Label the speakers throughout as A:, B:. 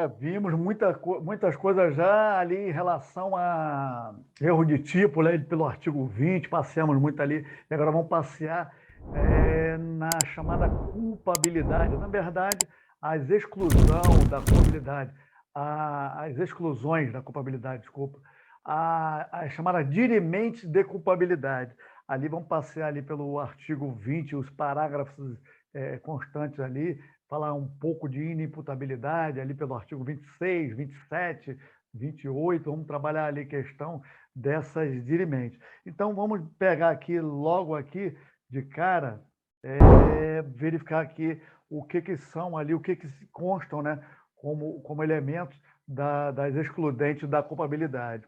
A: Vimos muitas coisas já ali em relação a erro de tipo, né, pelo artigo 20, passeamos muito ali, e agora vamos passear na chamada culpabilidade. Na verdade, as exclusão da culpabilidade, as exclusões da culpabilidade, desculpa, a chamada dirimente de culpabilidade. Ali vamos passear ali pelo artigo 20, os parágrafos constantes ali, falar um pouco de inimputabilidade ali pelo artigo 26, 27, 28, vamos trabalhar ali questão dessas dirimentes. Então, vamos pegar aqui, logo aqui, de cara, verificar aqui o que são ali, o que constam, né, como elementos das excludentes da culpabilidade.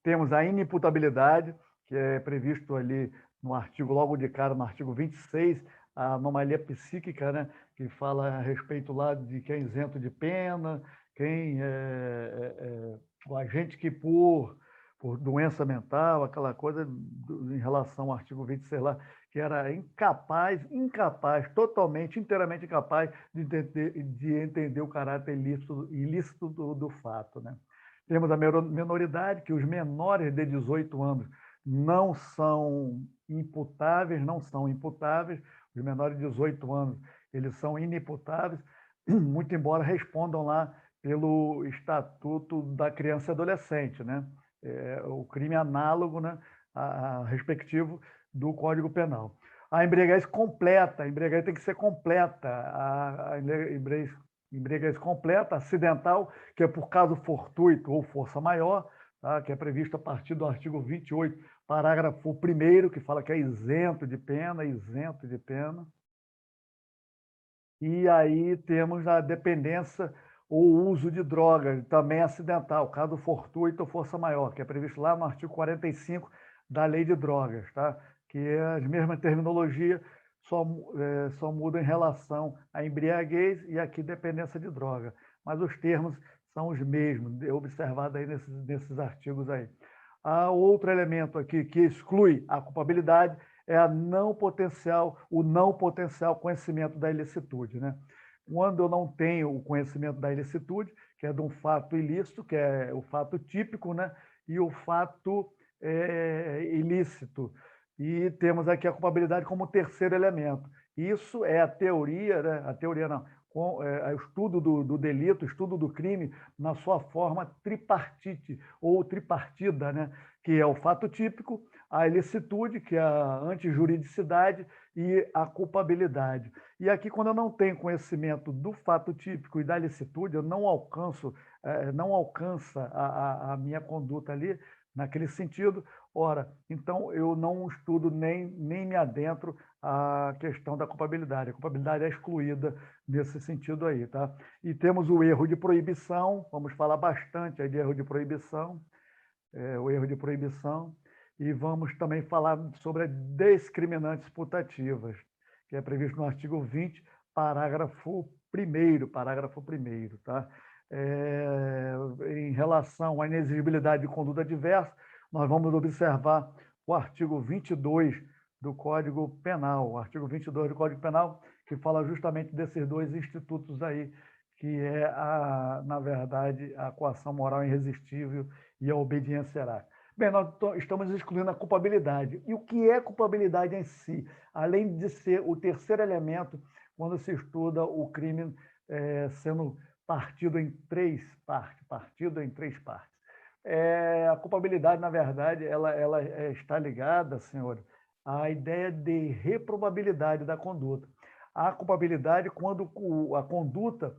A: Temos a inimputabilidade, que é previsto ali no artigo, logo de cara, no artigo 26, a anomalia psíquica, né, que fala a respeito lá de quem é isento de pena, quem o agente que por doença mental, aquela coisa em relação ao artigo 26 lá, que era incapaz, totalmente, inteiramente incapaz de entender o caráter ilícito do fato, né? Temos a minoridade, que os menores de 18 anos não são imputáveis, os menores de 18 anos, eles são inimputáveis, muito embora respondam lá pelo Estatuto da Criança e Adolescente, né? O crime análogo, né, respectivo do Código Penal. A embriaguez completa, a embriaguez tem que ser completa, a embriaguez completa, acidental, que é por caso fortuito ou força maior, tá? Que é previsto a partir do artigo 28, parágrafo 1º, que fala que é isento de pena, isento de pena. E aí temos a dependência ou uso de drogas, também acidental, caso fortuito ou força maior, que é previsto lá no artigo 45 da Lei de Drogas, tá? Que é a mesma terminologia, só muda em relação à embriaguez e aqui dependência de droga. Mas os termos são os mesmos, observado aí nesses artigos aí. Há outro elemento aqui que exclui a culpabilidade, é o não potencial conhecimento da ilicitude, né? Quando eu não tenho o conhecimento da ilicitude, que é de um fato ilícito, que é o fato típico, né? E o fato ilícito. E temos aqui a culpabilidade como terceiro elemento. Isso é a teoria, né? A teoria não, o estudo do delito, o estudo do crime na sua forma tripartite ou tripartida, né? Que é o fato típico, a ilicitude, que é a antijuridicidade, e a culpabilidade. E aqui, quando eu não tenho conhecimento do fato típico e da ilicitude, eu não alcança a minha conduta ali, naquele sentido, ora, então eu não estudo nem me adentro à questão da culpabilidade. A culpabilidade é excluída nesse sentido aí, tá? E temos o erro de proibição, vamos falar bastante aí de erro de proibição, o erro de proibição, e vamos também falar sobre as discriminantes putativas, que é previsto no artigo 20, parágrafo 1º, tá? Em relação à inexigibilidade de conduta adversa, nós vamos observar o artigo 22 do Código Penal, que fala justamente desses dois institutos aí, que é, na verdade, a coação moral irresistível e a obediência será. Bem, nós estamos excluindo a culpabilidade. E o que é culpabilidade em si? Além de ser o terceiro elemento quando se estuda o crime sendo partido em três partes. A culpabilidade, na verdade, ela está ligada, senhor, à ideia de reprobabilidade da conduta. A culpabilidade, quando a conduta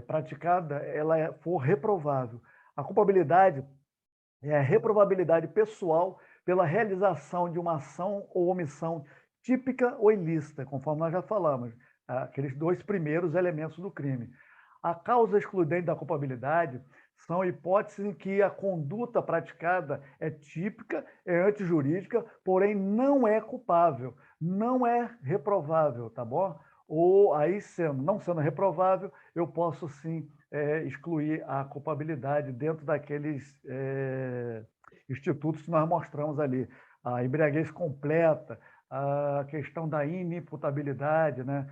A: praticada ela for reprovável. A culpabilidade é a reprovabilidade pessoal pela realização de uma ação ou omissão típica ou ilícita, conforme nós já falamos, aqueles dois primeiros elementos do crime. A causa excludente da culpabilidade são hipóteses em que a conduta praticada é típica, é antijurídica, porém não é culpável, não é reprovável, tá bom? Ou aí, não sendo reprovável, eu posso sim excluir a culpabilidade dentro daqueles institutos que nós mostramos ali. A embriaguez completa, a questão da inimputabilidade, né?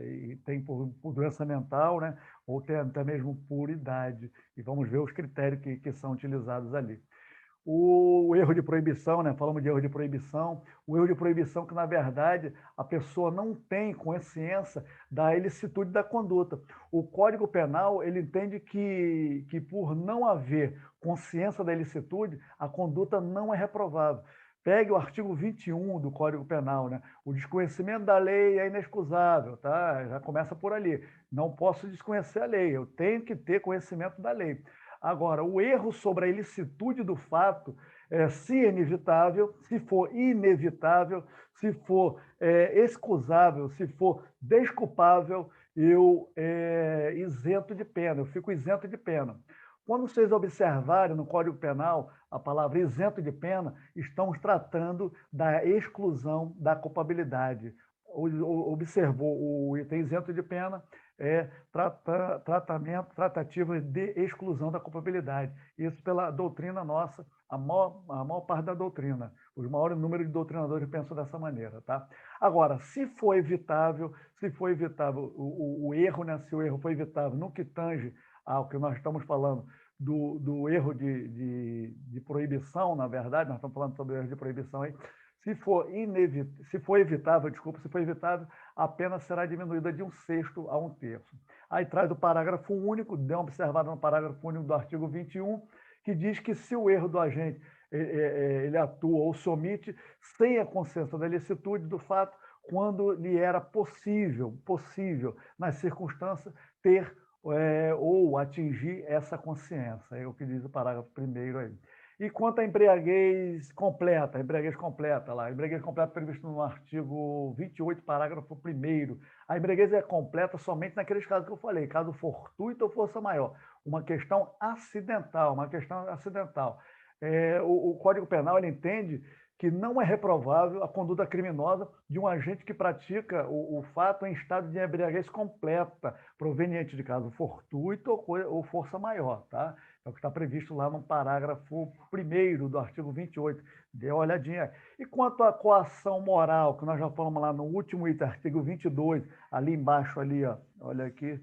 A: e tem por doença mental, né? Ou tem até mesmo por idade. E vamos ver os critérios que são utilizados ali. O erro de proibição, né? Falamos de erro de proibição. O erro de proibição que, na verdade, a pessoa não tem consciência da ilicitude da conduta. O Código Penal, ele entende que por não haver consciência da ilicitude, a conduta não é reprovável. Pegue o artigo 21 do Código Penal, né? O desconhecimento da lei é inexcusável, tá? Já começa por ali. Não posso desconhecer a lei, eu tenho que ter conhecimento da lei. Agora, o erro sobre a ilicitude do fato, se é inevitável, se for inevitável, se for excusável, se for desculpável, eu isento de pena, eu fico isento de pena. Quando vocês observarem no Código Penal a palavra isento de pena, estamos tratando da exclusão da culpabilidade. Observou o item isento de pena, tratativa de exclusão da culpabilidade. Isso pela doutrina nossa, a maior parte da doutrina. Os maiores números de doutrinadores pensam dessa maneira. Tá? Agora, se for evitável o erro, né, se o erro foi evitável no que tange ao que nós estamos falando do erro de proibição, na verdade, nós estamos falando sobre o erro de proibição aí, se for evitável, a pena será diminuída de 1/6 a 1/3. Aí traz o parágrafo único, dê uma observada no parágrafo único do artigo 21, que diz que se o erro do agente ele atua ou se omite sem a consciência da ilicitude do fato, quando lhe era possível, nas circunstâncias, ter ou atingir essa consciência. É o que diz o parágrafo 1º aí. E quanto à embriaguez completa, a embriaguez completa prevista no artigo 28, parágrafo 1º. A embriaguez é completa somente naqueles casos que eu falei, caso fortuito ou força maior. Uma questão acidental. O Código Penal ele entende que não é reprovável a conduta criminosa de um agente que pratica o fato em estado de embriaguez completa, proveniente de caso fortuito ou força maior, tá? É o que está previsto lá no parágrafo 1º do artigo 28. Dê uma olhadinha aí. E quanto à coação moral, que nós já falamos lá no último item, artigo 22, ali embaixo, ali, ó, olha aqui,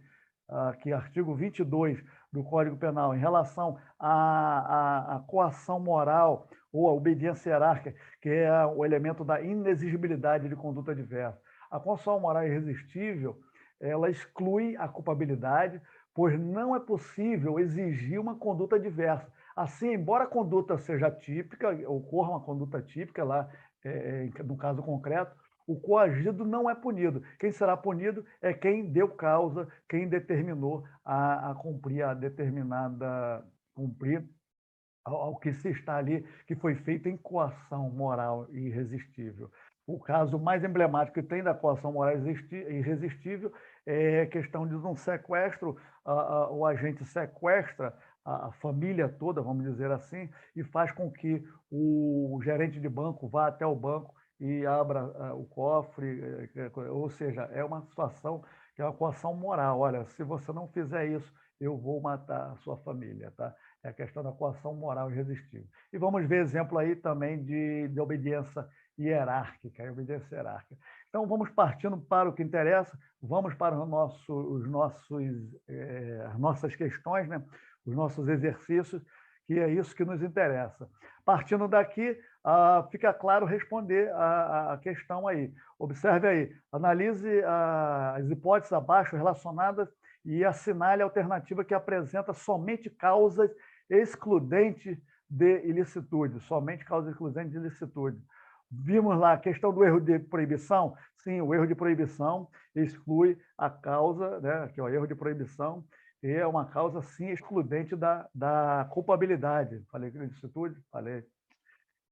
A: artigo 22 do Código Penal, em relação à coação moral ou a obediência hierárquica, que é o elemento da inexigibilidade de conduta adversa. A coação moral irresistível, ela exclui a culpabilidade, pois não é possível exigir uma conduta adversa. Assim, embora a conduta seja típica, ocorra uma conduta típica lá, no caso concreto, o coagido não é punido. Quem será punido é quem deu causa, quem determinou a cumprir ao que se está ali, que foi feito em coação moral irresistível. O caso mais emblemático que tem da coação moral irresistível é a questão de um sequestro. O agente sequestra a família toda, vamos dizer assim, e faz com que o gerente de banco vá até o banco e abra o cofre, ou seja, é uma situação que é uma coação moral. Olha, se você não fizer isso, eu vou matar a sua família, tá? É a questão da coação moral irresistível. E vamos ver exemplo aí também de obediência hierárquica. Então, vamos partindo para o que interessa, vamos para as nossas questões, né? Os nossos exercícios, que é isso que nos interessa. Partindo daqui, fica claro responder a questão aí. Observe aí, analise as hipóteses abaixo relacionadas e assinale a alternativa que apresenta somente causas excludentes de ilicitude, Vimos lá a questão do erro de proibição. Sim, o erro de proibição exclui a causa, né? Aqui, ó, erro de proibição, e é uma causa, sim, excludente da culpabilidade. Falei ilicitude? Falei.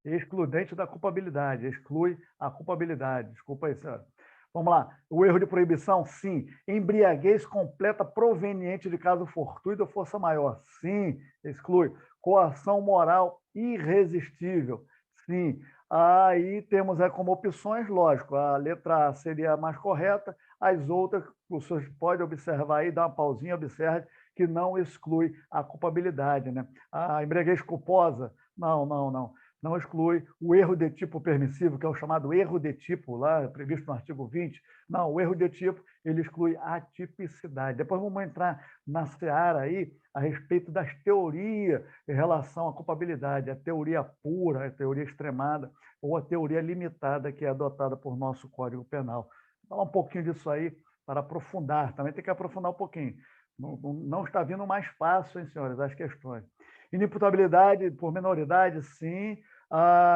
A: Excludente da culpabilidade, exclui a culpabilidade. Desculpa aí, senhora. Vamos lá. O erro de proibição, sim. Embriaguez completa proveniente de caso fortuito ou força maior. Sim, exclui. Coação moral irresistível. Sim. Aí temos como opções, lógico, a letra A seria a mais correta, as outras, você pode observar aí, dá uma pausinha, observe que não exclui a culpabilidade, né? A embriaguez culposa, não. não exclui o erro de tipo permissivo, que é o chamado erro de tipo, lá previsto no artigo 20. Não, o erro de tipo, ele exclui a tipicidade. Depois vamos entrar na seara aí a respeito das teorias em relação à culpabilidade, a teoria pura, a teoria extremada ou a teoria limitada que é adotada por nosso Código Penal. Vou falar um pouquinho disso aí para aprofundar, também tem que aprofundar um pouquinho. Não está vindo mais fácil, hein, senhores, as questões. Inimputabilidade por minoridade, sim.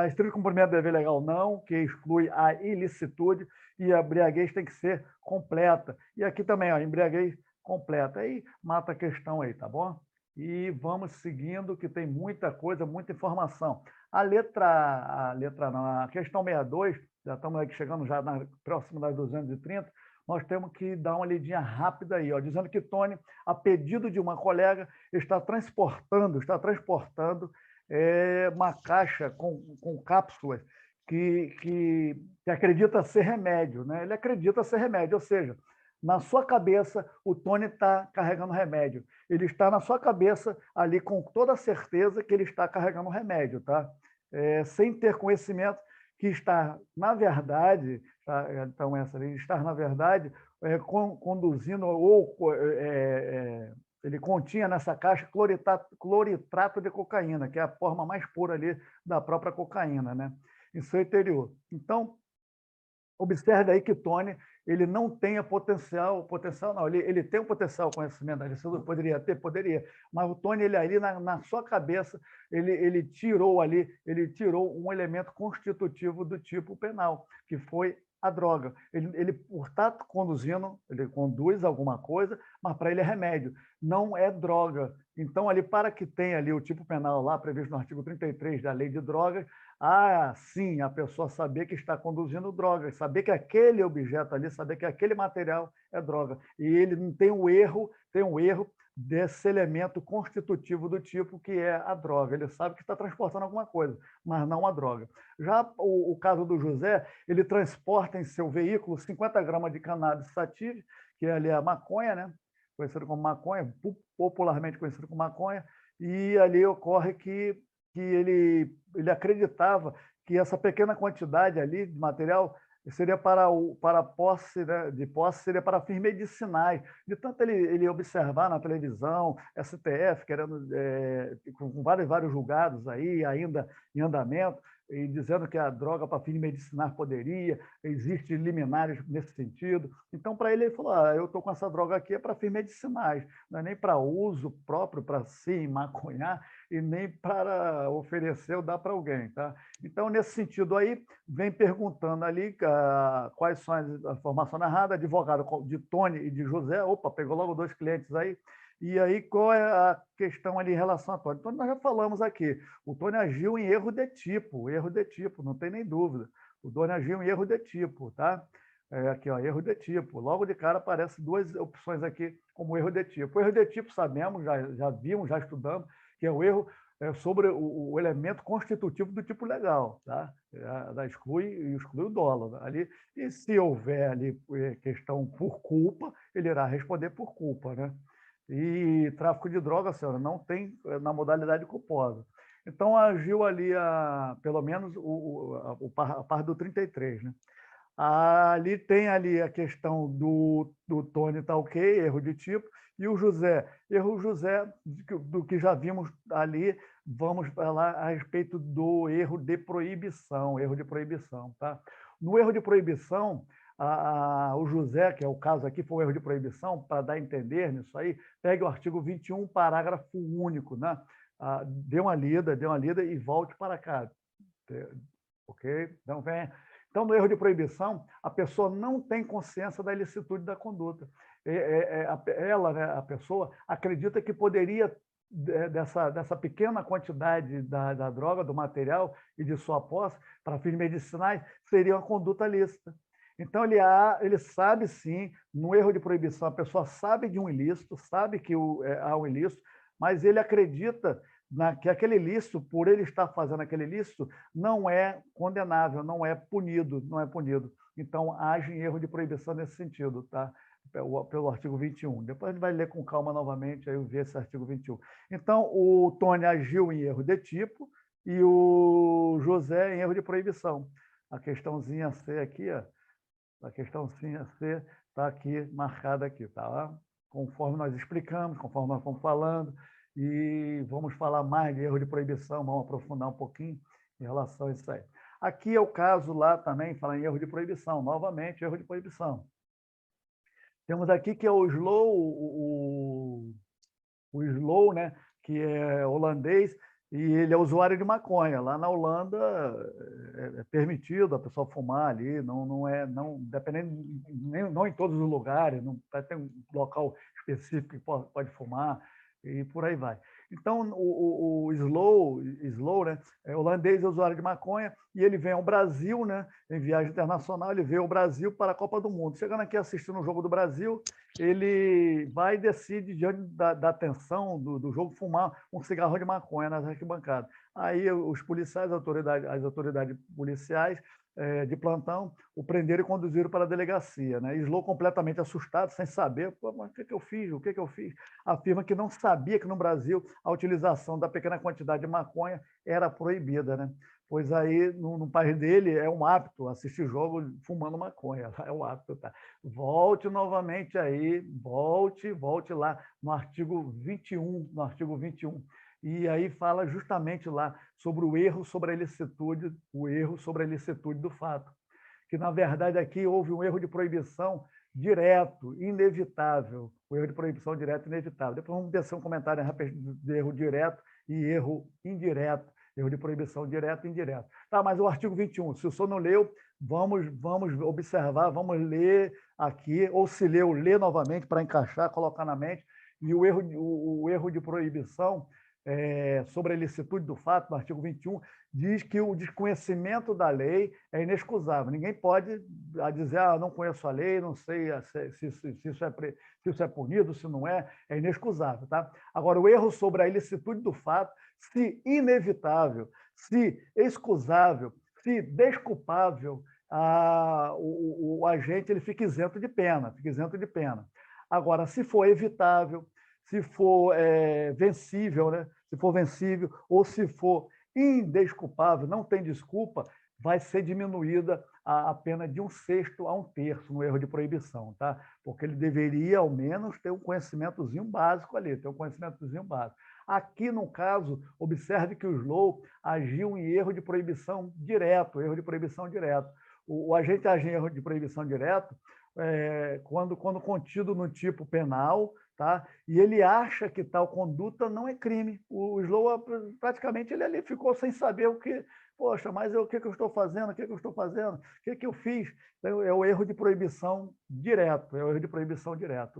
A: Estrito cumprimento do dever legal, não, que exclui a ilicitude, e a embriaguez tem que ser completa. E aqui também, ó, embriaguez completa. Aí mata a questão aí, tá bom? E vamos seguindo, que tem muita coisa, muita informação. A letra não, a questão 62, já estamos aqui chegando já próximo das 230, nós temos que dar uma lidinha rápida aí, ó, dizendo que Tony, a pedido de uma colega, está transportando uma caixa com cápsulas que acredita ser remédio, né? Ele acredita ser remédio, ou seja, na sua cabeça o Tony está carregando remédio. Ele está na sua cabeça ali com toda a certeza que ele está carregando remédio, tá? Sem ter conhecimento que está, na verdade, tá? Então essa ali, estar na verdade conduzindo ele continha nessa caixa cloritrato de cocaína, que é a forma mais pura ali da própria cocaína, né? Em seu interior. Então, observe aí que Tony ele não tem potencial não, ele tem um potencial conhecimento, ele poderia ter, poderia, mas o Tony, ele ali na sua cabeça, ele tirou um elemento constitutivo do tipo penal, que foi a droga. Ele por estar conduzindo, ele conduz alguma coisa, mas para ele é remédio, não é droga. Então, ali, para que tenha ali o tipo penal lá, previsto no artigo 33 da Lei de Drogas, sim, a pessoa saber que está conduzindo droga, saber que aquele objeto ali, saber que aquele material é droga. E ele não tem um erro desse elemento constitutivo do tipo que é a droga. Ele sabe que está transportando alguma coisa, mas não a droga. Já o caso do José, ele transporta em seu veículo 50 gramas de cannabis sativa, que é ali a maconha, né? Conhecido como maconha, popularmente conhecido como maconha, e ali ocorre que ele acreditava que essa pequena quantidade ali de material seria para posse, né, de posse, seria para fins medicinais. De tanto ele observar na televisão, STF, querendo, com vários julgados aí, ainda em andamento, e dizendo que a droga para fins medicinais poderia, existem liminares nesse sentido. Então, para ele falou, eu estou com essa droga aqui é para fins medicinais, não é nem para uso próprio, para se maconhar, e nem para oferecer ou dar para alguém. Tá? Então, nesse sentido aí, vem perguntando ali quais são a informação narrada, advogado de Tony e de José, opa, pegou logo 2 clientes aí, e aí, qual é a questão ali em relação a Tony? Então, nós já falamos aqui, o Tony agiu em erro de tipo, não tem nem dúvida. O Tony agiu em erro de tipo, tá? Aqui, ó, erro de tipo. Logo de cara aparecem 2 opções aqui como erro de tipo. O erro de tipo, sabemos, já vimos, já estudamos, que é o erro sobre o elemento constitutivo do tipo legal, tá? Exclui o dolo ali. E se houver ali questão por culpa, ele irá responder por culpa, né? E tráfico de drogas, senhora, não tem na modalidade culposa. Então, agiu ali, pelo menos, a parte do 33, né? Ali tem ali a questão do Tony tá ok, erro de tipo, e o José, do que já vimos ali, vamos falar a respeito do erro de proibição, tá? No erro de proibição, o José, que é o caso aqui, foi um erro de proibição, para dar a entender nisso aí, pegue o artigo 21, parágrafo único, né? Dê uma lida e volte para cá, ok? Então, vem. Então, no erro de proibição, a pessoa não tem consciência da ilicitude da conduta. Ela, né, a pessoa, acredita que poderia, dessa pequena quantidade da droga, do material e de sua posse, para fins medicinais, seria uma conduta lícita. Então, ele sabe, sim, no erro de proibição, a pessoa sabe de um ilícito, sabe que há um ilícito, mas ele acredita que aquele ilícito, por ele estar fazendo aquele ilícito, não é condenável, não é punido. Então, age em erro de proibição nesse sentido, tá? Pelo artigo 21. Depois a gente vai ler com calma novamente, aí ver esse artigo 21. Então, o Tony agiu em erro de tipo e do José em erro de proibição. A questãozinha C aqui, ó, a questãozinha C está aqui, marcada aqui, tá? Conforme nós explicamos, conforme nós vamos falando, e vamos falar mais de erro de proibição, vamos aprofundar um pouquinho em relação a isso aí. Aqui é o caso lá também, falar em erro de proibição, novamente, erro de proibição. Temos aqui que é o slow, o slow, né, que é holandês, e ele é usuário de maconha. Lá na Holanda é permitido a pessoa fumar ali, não dependendo, não em todos os lugares, não tem um local específico que pode fumar e por aí vai. Então, o slow, né, é holandês, é usuário de maconha, e ele vem ao Brasil, né, em viagem internacional, ele veio ao Brasil para a Copa do Mundo. Chegando aqui assistindo o jogo do Brasil, ele vai e decide, diante da tensão do jogo, fumar um cigarro de maconha nas arquibancadas. Aí os policiais, as autoridades policiais de plantão, o prenderam e conduziram para a delegacia. Né? Slow, completamente assustado, sem saber, mas o que eu fiz? O que eu fiz? Afirma que não sabia que no Brasil a utilização da pequena quantidade de maconha era proibida, né? Pois aí, no país dele, é um hábito assistir jogo fumando maconha, é um hábito, tá? Volte novamente aí, volte lá no artigo 21, e aí fala justamente lá sobre o erro sobre a ilicitude, do fato, que na verdade aqui houve um erro de proibição direto, inevitável, o erro de proibição direto inevitável. Depois vamos descer um comentário rápido de erro direto e erro indireto, erro de proibição direto e indireto. Tá, mas o artigo 21, se o senhor não leu, vamos observar, vamos ler aqui, ou se leu, ler novamente para encaixar, colocar na mente, e o erro de proibição sobre a ilicitude do fato, no artigo 21, diz que o desconhecimento da lei é inexcusável. Ninguém pode dizer, não conheço a lei, não sei se isso é punido, se não é inexcusável. Tá? Agora, o erro sobre a ilicitude do fato, se inevitável, se excusável, se desculpável, o agente ele fica isento de pena, Agora, se for evitável, se for vencível, né? Se for vencível, ou se for indesculpável, não tem desculpa, vai ser diminuída a pena de 1/6 a 1/3 no erro de proibição, tá? Porque ele deveria, ao menos, ter um conhecimentozinho básico ali, Aqui, no caso, observe que o Slow agiu em erro de proibição direto, O agente age em erro de proibição direto quando contido no tipo penal, tá? E ele acha que tal conduta não é crime. O Slow, praticamente, ele ali ficou sem saber o que... Poxa, mas o que eu estou fazendo? O que eu fiz? Então, é o erro de proibição direto,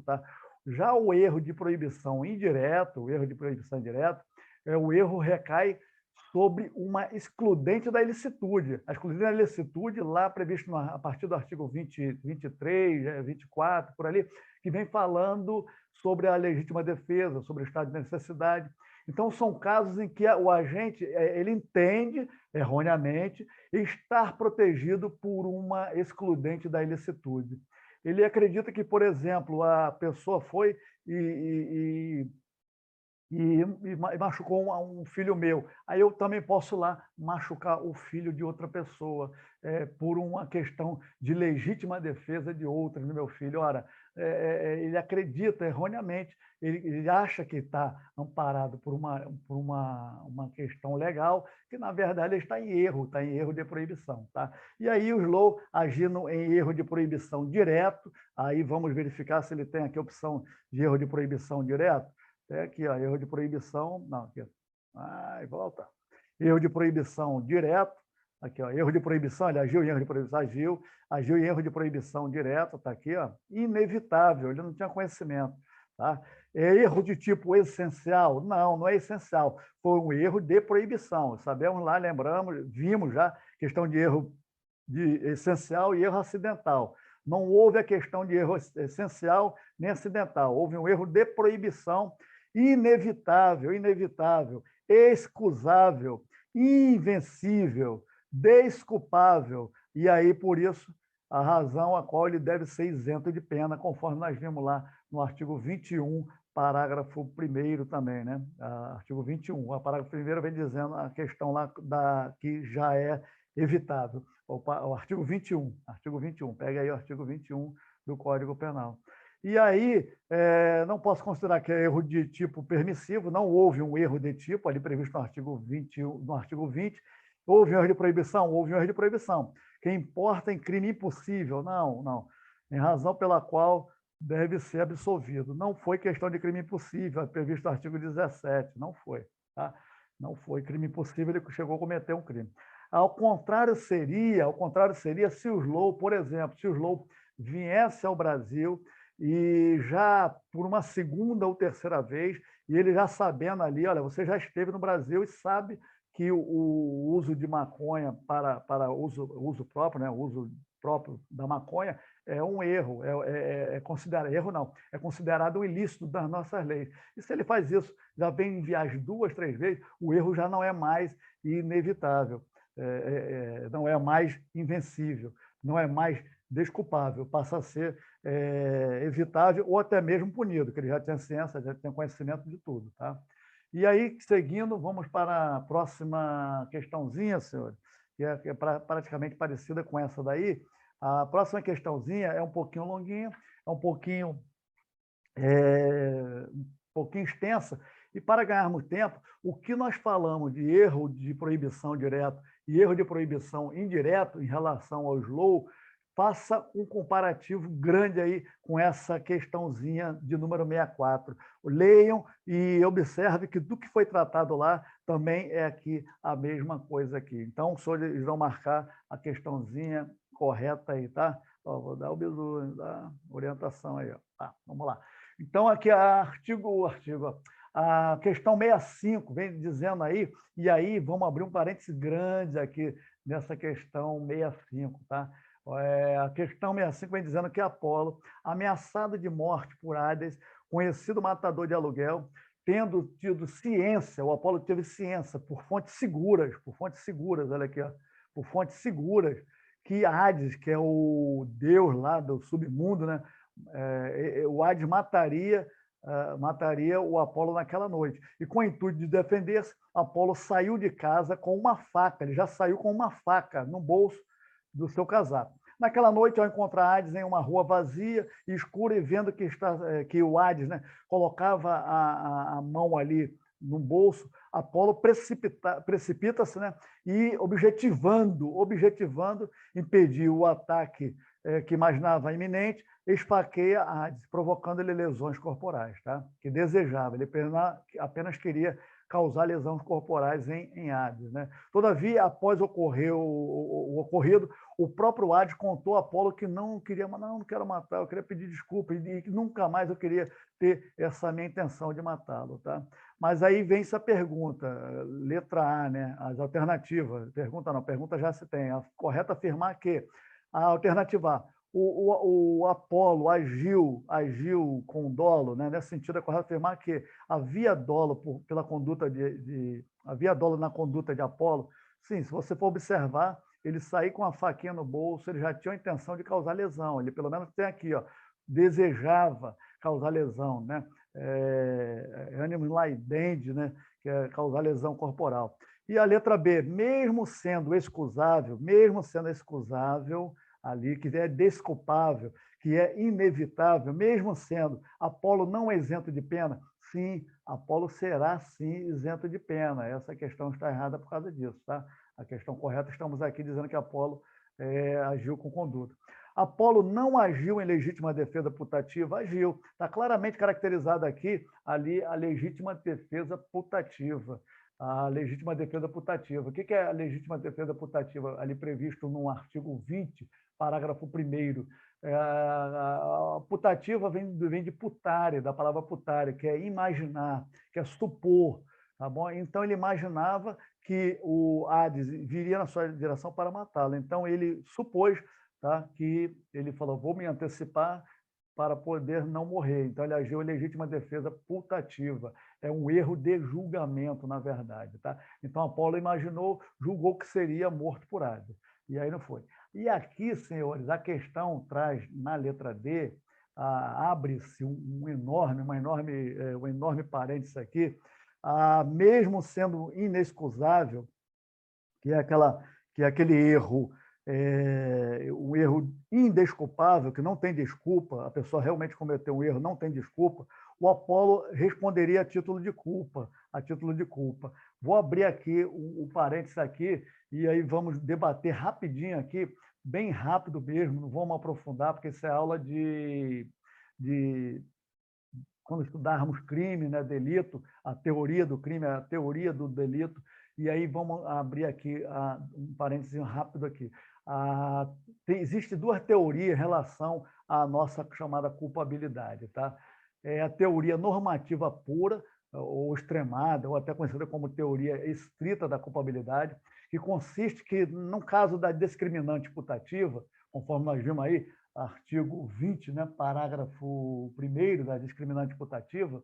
A: tá? Já o erro de proibição indireto, o erro recai sobre uma excludente da ilicitude. A excludente da ilicitude, lá previsto a partir do artigo 23, 24, por ali, que vem falando sobre a legítima defesa, sobre o estado de necessidade. Então, são casos em que o agente ele entende, erroneamente, estar protegido por uma excludente da ilicitude. Ele acredita que, por exemplo, a pessoa foi e machucou um filho meu. Aí eu também posso lá machucar o filho de outra pessoa por uma questão de legítima defesa de outra, do meu filho. Ora, ele acredita erroneamente, ele acha que está amparado por uma questão legal, que na verdade ele está em erro de proibição. Tá? E aí o Slow, agindo em erro de proibição direto, aí vamos verificar se ele tem aqui a opção de erro de proibição direto. Aqui, ó, erro de proibição, não, aqui, volta. Erro de proibição direto, aqui, ó, erro de proibição, ele agiu em erro de proibição, agiu em erro de proibição direto, está aqui, ó, inevitável, ele não tinha conhecimento, tá? É erro de tipo essencial? Não é essencial, foi um erro de proibição, sabemos lá, lembramos, vimos já, questão de erro de essencial e erro acidental. Não houve a questão de erro essencial nem acidental, houve um erro de proibição inevitável, excusável, invencível, desculpável, e aí, por isso, a razão a qual ele deve ser isento de pena, conforme nós vimos lá no artigo 21 parágrafo 1º também, né? Artigo 21. O parágrafo 1º vem dizendo a questão lá que já é evitável. O artigo 21, pega aí o artigo 21 do Código Penal. E aí, não posso considerar que é erro de tipo permissivo, não houve um erro de tipo, ali previsto no artigo 21, no artigo 20, houve um erro de proibição, houve um erro de proibição. Que importa em crime impossível? Não, não. Em razão pela qual deve ser absolvido. Não foi questão de crime impossível, previsto no artigo 17, não foi. Tá? Não foi crime impossível, ele chegou a cometer um crime. Ao contrário seria se o Slow, por exemplo, se o Slow viesse ao Brasil e já por uma segunda ou terceira vez, e ele já sabendo ali, olha, você já esteve no Brasil e sabe que o uso de maconha para uso próprio, né, o uso próprio da maconha, é um erro, é considerado erro não, é considerado um ilícito das nossas leis. E se ele faz isso, já vem em viagem 2, 3 vezes, o erro já não é mais inevitável, não é mais invencível, não é mais desculpável, passa a ser evitável ou até mesmo punido, que ele já tinha ciência, já tinha conhecimento de tudo. Tá? E aí, seguindo, vamos para a próxima questãozinha, senhores, que é praticamente parecida com essa daí. A próxima questãozinha é um pouquinho longuinha, é um pouquinho extensa, e para ganharmos tempo, o que nós falamos de erro de proibição direto e erro de proibição indireto em relação ao slow, faça um comparativo grande aí com essa questãozinha de número 64. Leiam e observem que do que foi tratado lá também é aqui a mesma coisa aqui. Então, os senhores vão marcar a questãozinha correta aí, tá? Ó, vou dar o bisu, dar orientação aí. Ó. Tá, vamos lá. Então, aqui a questão 65 vem dizendo aí, e aí vamos abrir um parênteses grande aqui nessa questão 65, tá? A questão 65 vem dizendo que Apolo, ameaçado de morte por Hades, conhecido matador de aluguel, tendo tido ciência, o Apolo teve ciência por fontes seguras, olha aqui, ó, por fontes seguras, que Hades, que é o deus lá do submundo, né? O Hades mataria o Apolo naquela noite. E com o intuito de defender-se, Apolo saiu de casa com uma faca, ele já saiu com uma faca no bolso do seu casaco. Naquela noite, ao encontrar Hades em uma rua vazia e escura e vendo que o Hades, né, colocava a mão ali no bolso, Apolo precipita-se, né, e objetivando impedir o ataque que imaginava iminente, esfaqueia Hades, provocando-lhe lesões corporais, tá? Que desejava, ele apenas queria causar lesões corporais em Hades. Né? Todavia, após ocorrer o ocorrido, o próprio Hades contou a Apolo que não queria, não quero matar, eu queria pedir desculpa e que nunca mais eu queria ter essa minha intenção de matá-lo. Tá? Mas aí vem essa pergunta, letra A, né? As alternativas. Pergunta já se tem. A correta afirmar que a alternativa A, o Apolo agiu com dolo, né? Nesse sentido, é correto afirmar que havia dolo pela conduta havia dolo na conduta de Apolo. Sim, se você for observar, ele sair com a faquinha no bolso, ele já tinha a intenção de causar lesão. Ele pelo menos tem aqui, ó, desejava causar lesão, né? Animus laedendi, né? Que é causar lesão corporal. E a letra B, mesmo sendo excusável, ali, que é desculpável, que é inevitável, mesmo sendo Apolo não isento de pena, sim, Apolo será sim isento de pena. Essa questão está errada por causa disso, tá? A questão correta, estamos aqui dizendo que Apolo agiu com conduta. Apolo não agiu em legítima defesa putativa, agiu. Está claramente caracterizada aqui ali a legítima defesa putativa. A legítima defesa putativa. O que é a legítima defesa putativa? Ali previsto no artigo 20, parágrafo 1º. A putativa vem de putare, da palavra putare, que é imaginar, que é supor. Tá bom? Então, ele imaginava que o Hades viria na sua direção para matá-lo. Então, ele supôs, tá, que ele falou, vou me antecipar para poder não morrer. Então, ele agiu em legítima defesa putativa. É um erro de julgamento, na verdade. Tá? Então, Apolo julgou que seria morto por Hades. E aí não foi. E aqui, senhores, a questão traz, na letra D, abre-se um enorme parênteses aqui, mesmo sendo inexcusável, que é aquele erro, um erro indesculpável, que não tem desculpa, a pessoa realmente cometeu um erro, não tem desculpa, o Apolo responderia a título de culpa. Vou abrir aqui o parênteses aqui, e aí vamos debater rapidinho aqui, bem rápido mesmo, não vamos aprofundar, porque isso é aula de quando estudarmos crime, né, delito, a teoria do crime, a teoria do delito, e aí vamos abrir aqui um parênteses rápido aqui. Existe duas teorias em relação à nossa chamada culpabilidade, tá? É a teoria normativa pura, ou extremada, ou até conhecida como teoria estrita da culpabilidade, que consiste que, no caso da discriminante putativa, conforme nós vimos aí, artigo 20, né, parágrafo 1º da discriminante putativa,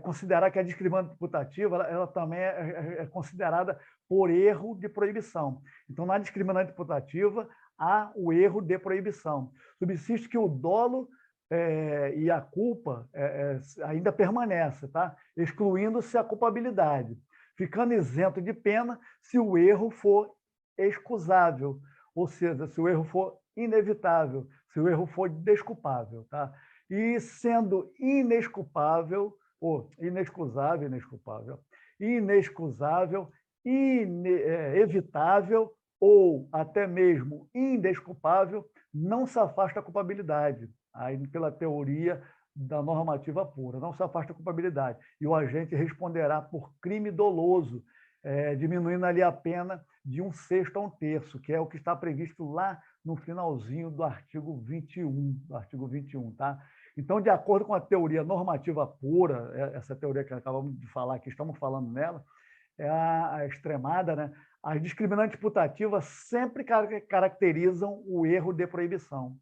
A: considerar que a discriminante putativa ela também é considerada por erro de proibição. Então, na discriminante putativa, há o erro de proibição. Subsiste que o dolo e a culpa ainda permanece, tá? Excluindo-se a culpabilidade, ficando isento de pena se o erro for excusável, ou seja, se o erro for inevitável, se o erro for desculpável, tá? E sendo inexcusável, evitável ou até mesmo indesculpável, não se afasta a culpabilidade, aí pela teoria da normativa pura, não se afasta a culpabilidade. E o agente responderá por crime doloso, diminuindo ali a pena de 1/6 a 1/3, que é o que está previsto lá no finalzinho do artigo 21, tá? Então, de acordo com a teoria normativa pura, essa teoria que acabamos de falar, que estamos falando nela, é a extremada, né? As discriminantes putativas sempre caracterizam o erro de proibição.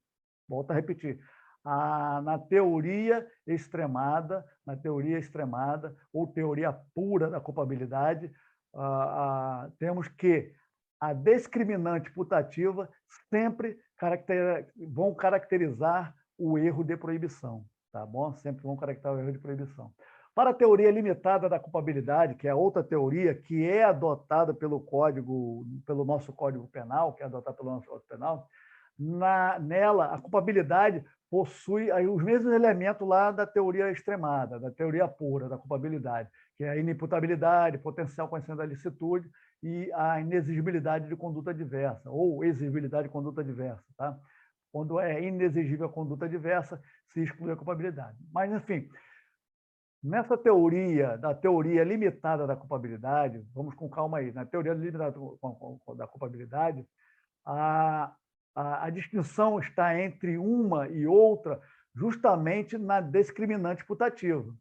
A: Volto a repetir. Na teoria extremada ou teoria pura da culpabilidade, temos que a discriminante putativa sempre vão caracterizar o erro de proibição, tá bom? Sempre vão caracterizar o erro de proibição. Para a teoria limitada da culpabilidade, que é outra teoria que é adotada pelo nosso Código Penal, nela a culpabilidade possui os mesmos elementos lá da teoria extremada, da teoria pura da culpabilidade, que é a inimputabilidade, potencial conhecimento da licitude e a inexigibilidade de conduta adversa, ou exigibilidade de conduta adversa, tá? Quando é inexigível a conduta adversa, se exclui a culpabilidade. Mas, enfim, nessa da teoria limitada da culpabilidade, vamos com calma aí, na teoria limitada da culpabilidade, a distinção está entre uma e outra justamente na discriminante putativa.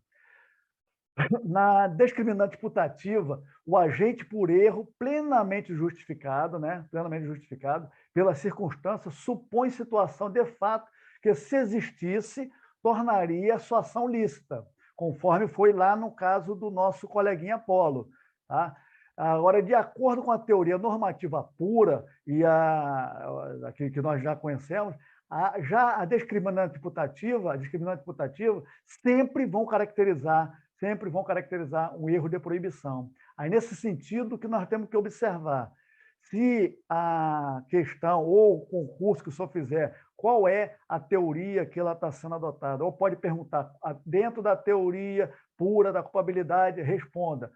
A: Na discriminante putativa, o agente por erro plenamente justificado, né? Plenamente justificado pela circunstância, supõe situação de fato que, se existisse, tornaria a sua ação lícita, conforme foi lá no caso do nosso coleguinha Apolo, tá? Agora, de acordo com a teoria normativa pura e a que nós já conhecemos, já a discriminante putativa sempre vão caracterizar um erro de proibição. Aí, nesse sentido, que nós temos que observar, se a questão ou o concurso que o senhor fizer, qual é a teoria que ela está sendo adotada? Ou pode perguntar, dentro da teoria pura da culpabilidade, responda.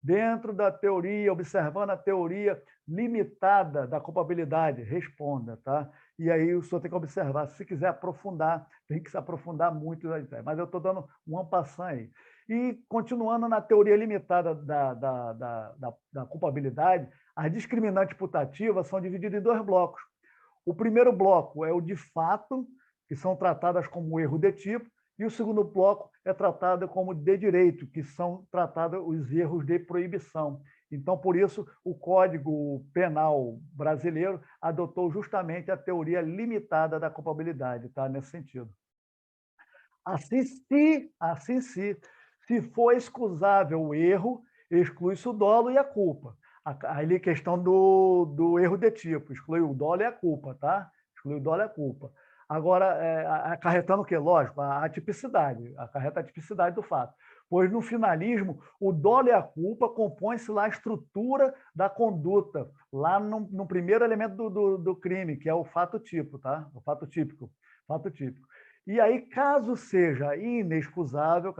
A: Dentro da teoria, observando a teoria limitada da culpabilidade, responda, tá? E aí o senhor tem que observar. Se quiser aprofundar, tem que se aprofundar muito na ideia. Mas eu estou dando um en passant aí. E, continuando na teoria limitada da culpabilidade, as discriminantes putativas são divididas em 2 blocos. O primeiro bloco é o de fato, que são tratadas como erro de tipo, e o segundo bloco é tratado como de direito, que são tratados os erros de proibição. Então, por isso, o Código Penal brasileiro adotou justamente a teoria limitada da culpabilidade, tá? Nesse sentido. Assim, se for excusável o erro, exclui-se o dolo e a culpa. Ali, questão do erro de tipo, exclui o dolo e a culpa, tá? Exclui o dolo e a culpa. Agora, acarretando o quê? Lógico, a atipicidade, acarreta a atipicidade do fato. Pois no finalismo, o dolo e a culpa compõem-se lá a estrutura da conduta, lá no primeiro elemento do crime, que é o fato tipo, tá? O fato típico. Fato típico. E aí, caso seja inexcusável,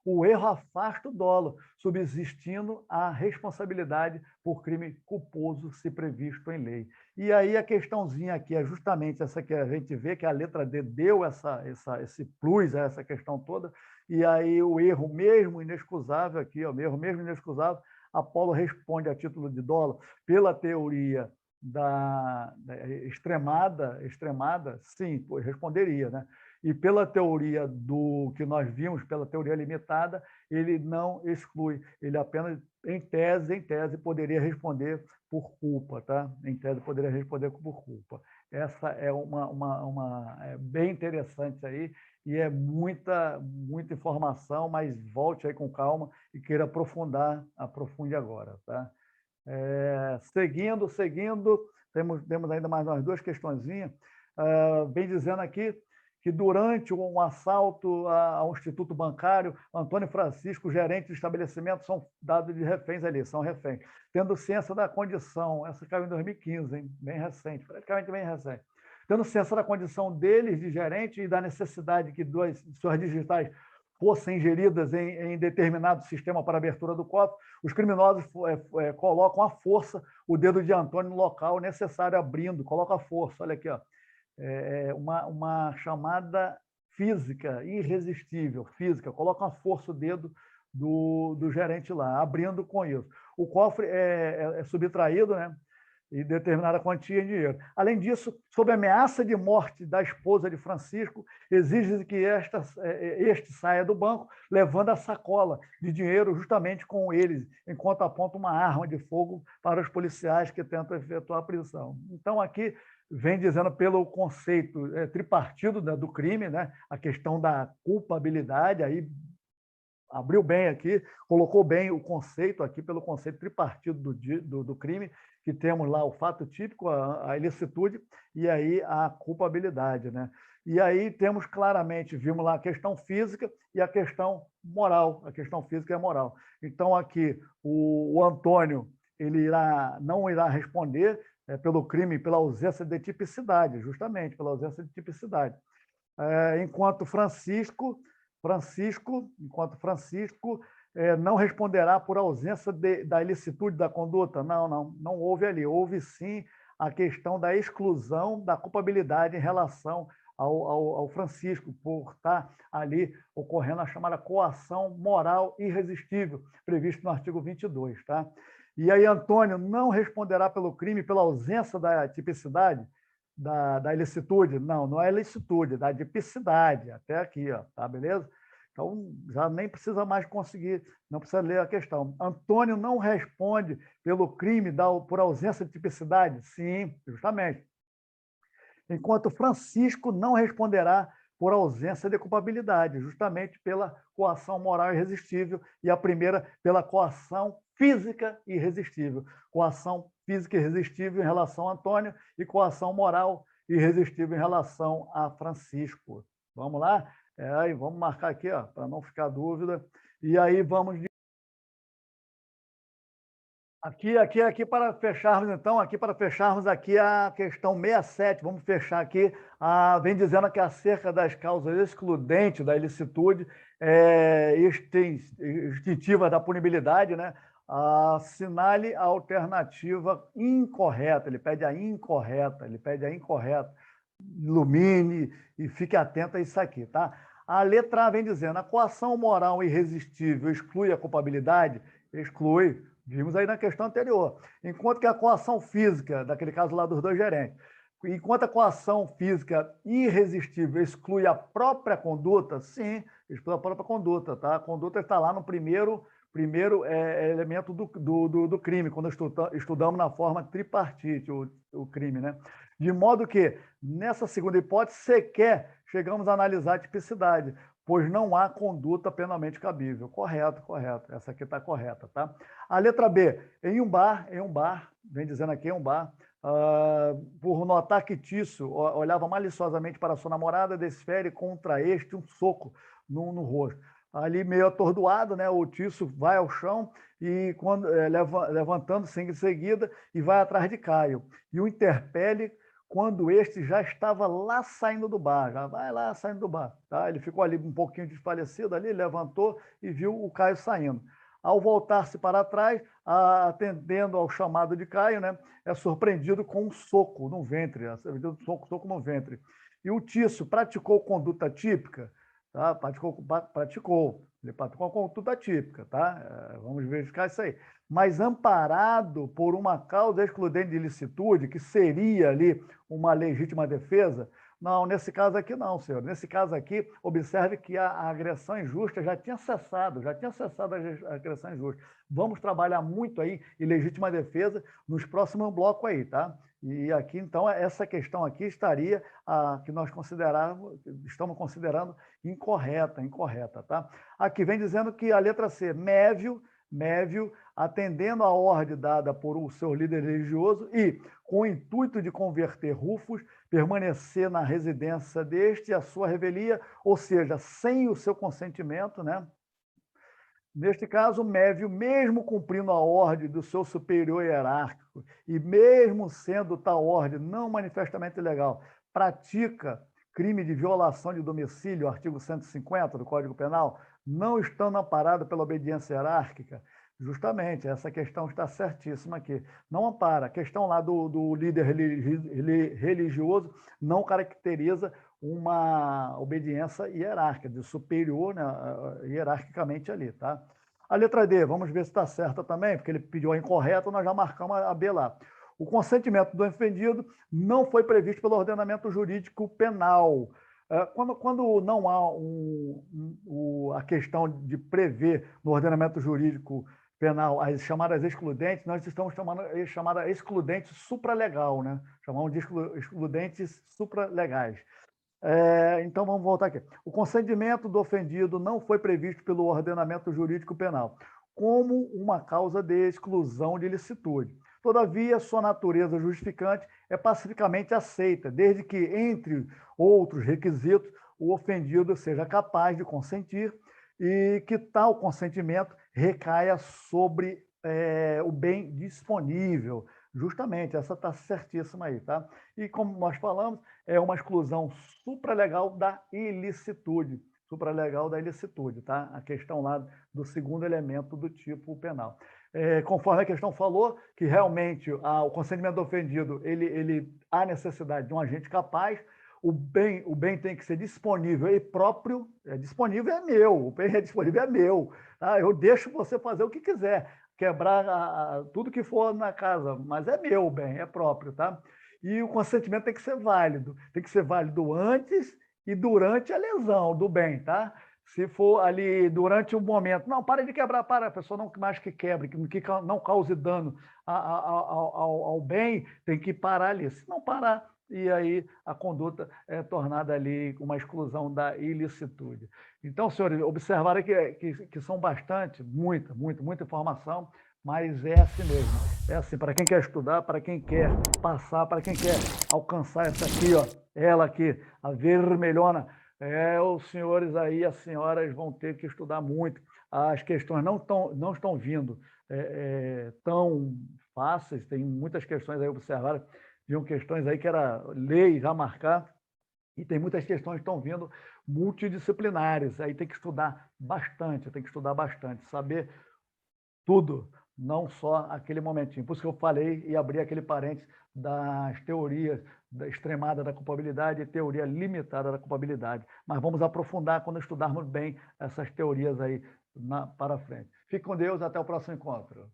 A: o erro afasta o dolo, subsistindo a responsabilidade por crime culposo se previsto em lei. E aí a questãozinha aqui é justamente essa que a gente vê, que a letra D deu esse plus a essa questão toda, e aí o erro mesmo inexcusável aqui, o erro mesmo inexcusável, Apolo responde a título de dolo pela teoria da extremada, sim, responderia, né? E pela teoria do que nós vimos, pela teoria limitada, ele não exclui, ele apenas, em tese, poderia responder por culpa, tá? Em tese, poderia responder por culpa. Essa é uma bem interessante aí, e é muita informação, mas volte aí com calma e queira aprofundar, aprofunde agora, tá? Seguindo, temos ainda mais umas duas questõezinhas. Vem dizendo aqui que durante um assalto ao Instituto Bancário, Antônio Francisco, gerente do estabelecimento, são dados de reféns ali, são reféns. Tendo ciência da condição, essa caiu em 2015, hein? Bem recente, praticamente bem recente. Tendo ciência da condição deles de gerente e da necessidade que suas digitais fossem ingeridas em determinado sistema para abertura do cofre, os criminosos colocam à força o dedo de Antônio no local necessário, abrindo, coloca à força, olha aqui, ó, uma chamada física, irresistível, física, coloca à força o dedo do gerente lá, abrindo com isso. O cofre é subtraído, né? E determinada quantia em dinheiro. Além disso, sob ameaça de morte da esposa de Francisco, exige que este saia do banco, levando a sacola de dinheiro justamente com eles, enquanto aponta uma arma de fogo para os policiais que tentam efetuar a prisão. Então, aqui vem dizendo pelo conceito tripartido, né, do crime, né, a questão da culpabilidade, aí abriu bem aqui, colocou bem o conceito aqui, pelo conceito tripartido do crime, que temos lá o fato típico, a ilicitude e aí a culpabilidade, né? E aí temos claramente, vimos lá a questão física e a questão moral, a questão física e a moral. Então aqui o Antônio, ele não irá responder pelo crime, pela ausência de tipicidade, justamente pela ausência de tipicidade. Enquanto Francisco não responderá por ausência da ilicitude da conduta. Não houve ali. Houve sim a questão da exclusão da culpabilidade em relação ao Francisco, por estar ali ocorrendo a chamada coação moral irresistível, previsto no artigo 22. Tá? E aí, Antônio não responderá pelo crime pela ausência da tipicidade, da ilicitude. Não é ilicitude, é da tipicidade, até aqui, ó, tá, beleza? Então, já nem precisa mais conseguir, não precisa ler a questão. Antônio não responde pelo crime por ausência de tipicidade? Sim, justamente. Enquanto Francisco não responderá por ausência de culpabilidade, justamente pela coação moral irresistível, e a primeira pela coação física irresistível. Coação física irresistível em relação a Antônio e coação moral irresistível em relação a Francisco. Vamos lá? Aí vamos marcar aqui, para não ficar dúvida. E aí vamos aqui para fecharmos, então, aqui a questão 67, vamos fechar aqui, vem dizendo que acerca das causas excludentes da ilicitude, extintiva da punibilidade, né? Assinale a alternativa incorreta, ele pede a incorreta, ilumine e fique atento a isso aqui, tá? A letra A vem dizendo, a coação moral irresistível exclui a culpabilidade? Exclui. Vimos aí na questão anterior. Enquanto que a coação física, daquele caso lá dos dois gerentes, enquanto a coação física irresistível exclui a própria conduta, sim, exclui a própria conduta, tá? A conduta está lá no primeiro elemento do crime, quando estudamos na forma tripartite o crime, né? De modo que, nessa segunda hipótese, sequer chegamos a analisar a tipicidade, pois não há conduta penalmente cabível. Correto. Essa aqui está correta, tá? A letra B, em um bar, vem dizendo aqui, em um bar, por notar que Tício olhava maliciosamente para sua namorada, desfere contra este um soco no rosto. Ali meio atordoado, né, o Tício vai ao chão e levantando-se em seguida e vai atrás de Caio. E o interpele quando este já estava lá saindo do bar, já vai lá saindo do bar. Tá? Ele ficou ali um pouquinho desfalecido, ali, levantou e viu o Caio saindo. Ao voltar-se para trás, atendendo ao chamado de Caio, né, é surpreendido com um soco no ventre, soco no ventre. E o Tício praticou conduta típica, tá? Ele praticou a conduta típica, tá? Vamos verificar isso aí. Mas amparado por uma causa excludente de ilicitude, que seria ali uma legítima defesa, não, nesse caso aqui não, senhor. Nesse caso aqui, observe que a agressão injusta já tinha cessado a agressão injusta. Vamos trabalhar muito aí em legítima defesa nos próximos blocos aí, tá? E aqui, então, essa questão aqui estaria, que nós estamos considerando incorreta, tá? Aqui vem dizendo que a letra C, Mévio, atendendo à ordem dada por o seu líder religioso e, com o intuito de converter Rufus, permanecer na residência deste a sua revelia, ou seja, sem o seu consentimento, né? Neste caso, Mévio, mesmo cumprindo a ordem do seu superior hierárquico e mesmo sendo tal ordem não manifestamente ilegal, pratica crime de violação de domicílio, artigo 150 do Código Penal, não estando amparado pela obediência hierárquica. Justamente, essa questão está certíssima aqui. Não ampara. A questão lá do líder religioso não caracteriza uma obediência hierárquica, de superior, né, hierarquicamente ali, tá? A letra D, vamos ver se está certa também, porque ele pediu a incorreta, nós já marcamos a B lá. O consentimento do ofendido não foi previsto pelo ordenamento jurídico penal. Quando não há a questão de prever no ordenamento jurídico penal as chamadas excludentes, nós estamos chamando as chamadas excludentes supralegal, né? Chamamos de excludentes supralegais. Então, vamos voltar aqui. O consentimento do ofendido não foi previsto pelo ordenamento jurídico penal como uma causa de exclusão de ilicitude. Todavia, sua natureza justificante é pacificamente aceita, desde que, entre outros requisitos, o ofendido seja capaz de consentir e que tal consentimento recaia sobre o bem disponível. Justamente, essa está certíssima aí, tá? E como nós falamos, é uma exclusão supralegal da ilicitude. Tá? A questão lá do segundo elemento do tipo penal. Conforme a questão falou, que realmente o consentimento do ofendido, ele há necessidade de um agente capaz, o bem tem que ser disponível e próprio. Disponível é meu, o bem é disponível é meu. Tá? Eu deixo você fazer o que quiser, quebrar tudo que for na casa, mas é meu o bem, é próprio. Tá? E o consentimento tem que ser válido antes e durante a lesão do bem, tá? Se for ali durante o momento, não, para de quebrar, a pessoa não mais que quebre, que não cause dano ao bem, tem que parar ali. Se não parar, e aí a conduta é tornada ali uma exclusão da ilicitude. Então, senhores, observaram que são muita informação, mas é assim mesmo. É assim, para quem quer estudar, para quem quer passar, para quem quer alcançar essa aqui, ó, ela aqui, a vermelhona, os senhores aí, as senhoras vão ter que estudar muito. As questões não estão vindo tão fáceis, tem muitas questões aí observadas, tinham questões aí que era lei já marcar, e tem muitas questões que estão vindo multidisciplinares, aí tem que estudar bastante, saber tudo, não só aquele momentinho. Por isso que eu falei e abri aquele parênteses das teorias da extremada da culpabilidade e teoria limitada da culpabilidade. Mas vamos aprofundar quando estudarmos bem essas teorias aí para frente. Fique com Deus, até o próximo encontro.